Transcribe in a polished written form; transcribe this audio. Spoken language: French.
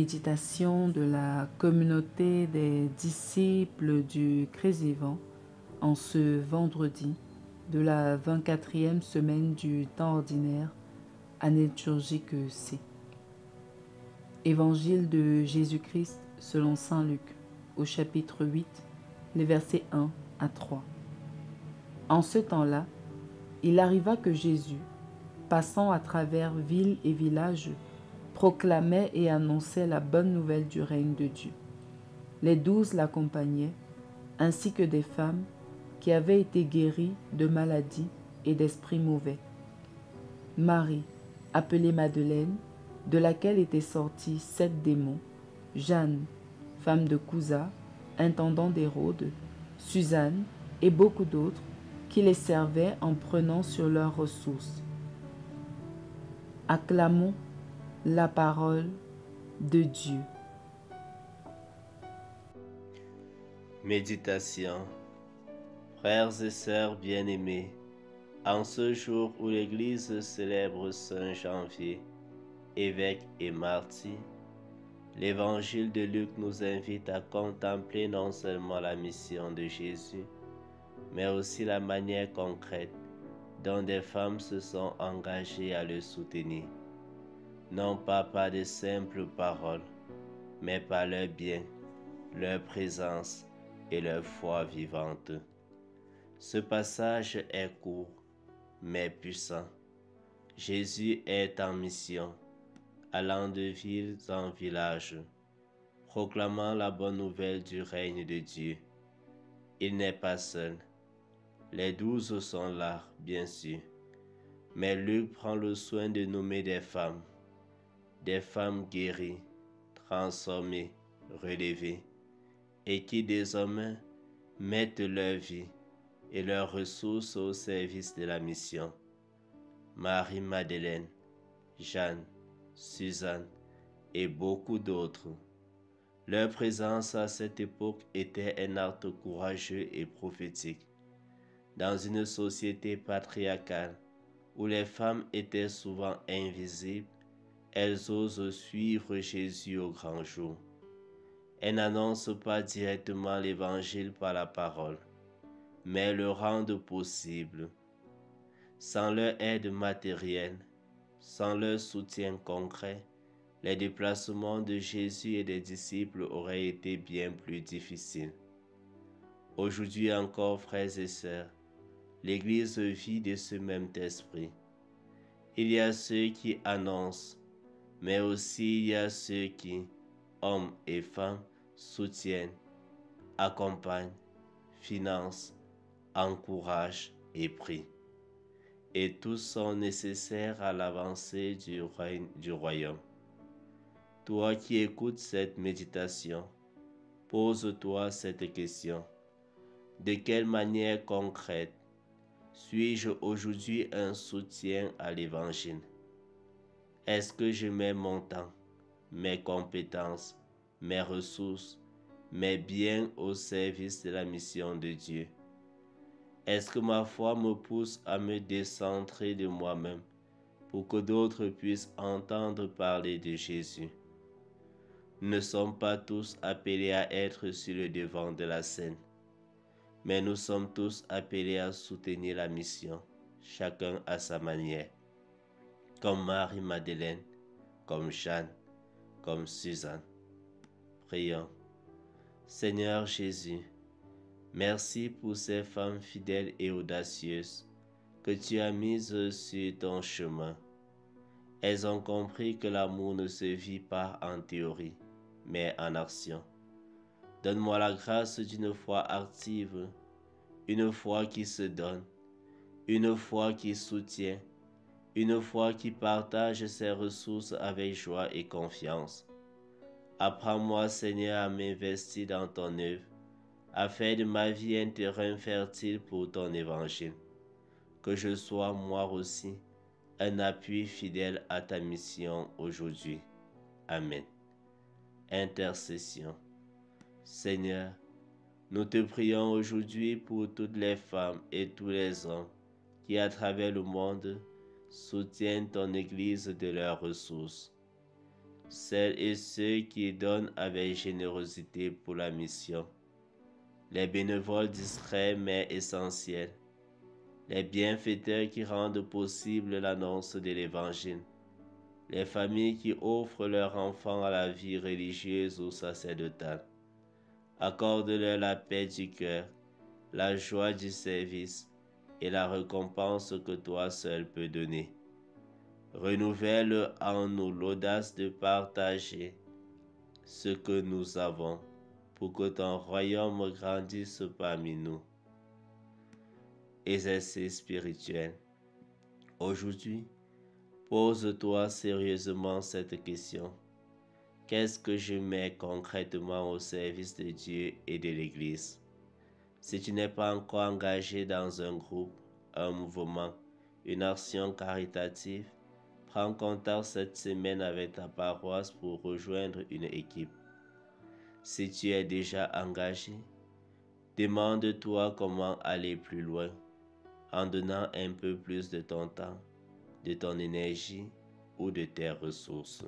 Méditation de la communauté des disciples du Christ vivant en ce vendredi de la 24e semaine du temps ordinaire, année liturgique C. Évangile de Jésus-Christ selon saint Luc, au chapitre 8, les versets 1 à 3. En ce temps-là, il arriva que Jésus, passant à travers villes et villages, proclamait et annonçait la bonne nouvelle du règne de Dieu. Les 12 l'accompagnaient, ainsi que des femmes qui avaient été guéries de maladies et d'esprits mauvais. Marie, appelée Madeleine, de laquelle étaient sortis 7 démons, Jeanne, femme de Cousa, intendant d'Hérode, Suzanne et beaucoup d'autres qui les servaient en prenant sur leurs ressources. Acclamons la parole de Dieu. Méditation. Frères et sœurs bien-aimés, en ce jour où l'Église célèbre Saint Janvier, évêque et martyr, l'Évangile de Luc nous invite à contempler non seulement la mission de Jésus, mais aussi la manière concrète dont des femmes se sont engagées à le soutenir, non pas par de simples paroles, mais par leur bien, leur présence et leur foi vivante. Ce passage est court, mais puissant. Jésus est en mission, allant de ville en village, proclamant la bonne nouvelle du règne de Dieu. Il n'est pas seul. Les 12 sont là, bien sûr, mais Luc prend le soin de nommer des femmes guéries, transformées, relevées, et qui désormais mettent leur vie et leurs ressources au service de la mission. Marie-Madeleine, Jeanne, Suzanne et beaucoup d'autres. Leur présence à cette époque était un acte courageux et prophétique. Dans une société patriarcale où les femmes étaient souvent invisibles, elles osent suivre Jésus au grand jour. Elles n'annoncent pas directement l'Évangile par la parole, mais le rendent possible. Sans leur aide matérielle, sans leur soutien concret, les déplacements de Jésus et des disciples auraient été bien plus difficiles. Aujourd'hui encore, frères et sœurs, l'Église vit de ce même esprit. Il y a ceux qui annoncent, mais aussi il y a ceux qui, hommes et femmes, soutiennent, accompagnent, financent, encouragent et prient. Et tous sont nécessaires à l'avancée du règne du royaume. Toi qui écoutes cette méditation, pose-toi cette question. De quelle manière concrète suis-je aujourd'hui un soutien à l'Évangile? Est-ce que je mets mon temps, mes compétences, mes ressources, mes biens au service de la mission de Dieu? Est-ce que ma foi me pousse à me décentrer de moi-même pour que d'autres puissent entendre parler de Jésus? Nous ne sommes pas tous appelés à être sur le devant de la scène, mais nous sommes tous appelés à soutenir la mission, chacun à sa manière, comme Marie-Madeleine, comme Jeanne, comme Suzanne. Prions. Seigneur Jésus, merci pour ces femmes fidèles et audacieuses que tu as mises sur ton chemin. Elles ont compris que l'amour ne se vit pas en théorie, mais en action. Donne-moi la grâce d'une foi active, une foi qui se donne, une foi qui soutient, une foi qui partage ses ressources avec joie et confiance. Apprends-moi, Seigneur, à m'investir dans ton œuvre, à faire de ma vie un terrain fertile pour ton évangile. Que je sois moi aussi un appui fidèle à ta mission aujourd'hui. Amen. Intercession. Seigneur, nous te prions aujourd'hui pour toutes les femmes et tous les hommes qui, à travers le monde, soutiennent ton Église de leurs ressources. celles et ceux qui donnent avec générosité pour la mission, les bénévoles discrets mais essentiels, les bienfaiteurs qui rendent possible l'annonce de l'Évangile, les familles qui offrent leurs enfants à la vie religieuse ou sacerdotale. Accorde-leur la paix du cœur, la joie du service et la récompense que toi seul peux donner. Renouvelle en nous l'audace de partager ce que nous avons pour que ton royaume grandisse parmi nous. Exercice spirituel. Aujourd'hui, pose-toi sérieusement cette question. Qu'est-ce que je mets concrètement au service de Dieu et de l'Église? Si tu n'es pas encore engagé dans un groupe, un mouvement, une action caritative, prends contact cette semaine avec ta paroisse pour rejoindre une équipe. Si tu es déjà engagé, demande-toi comment aller plus loin en donnant un peu plus de ton temps, de ton énergie ou de tes ressources.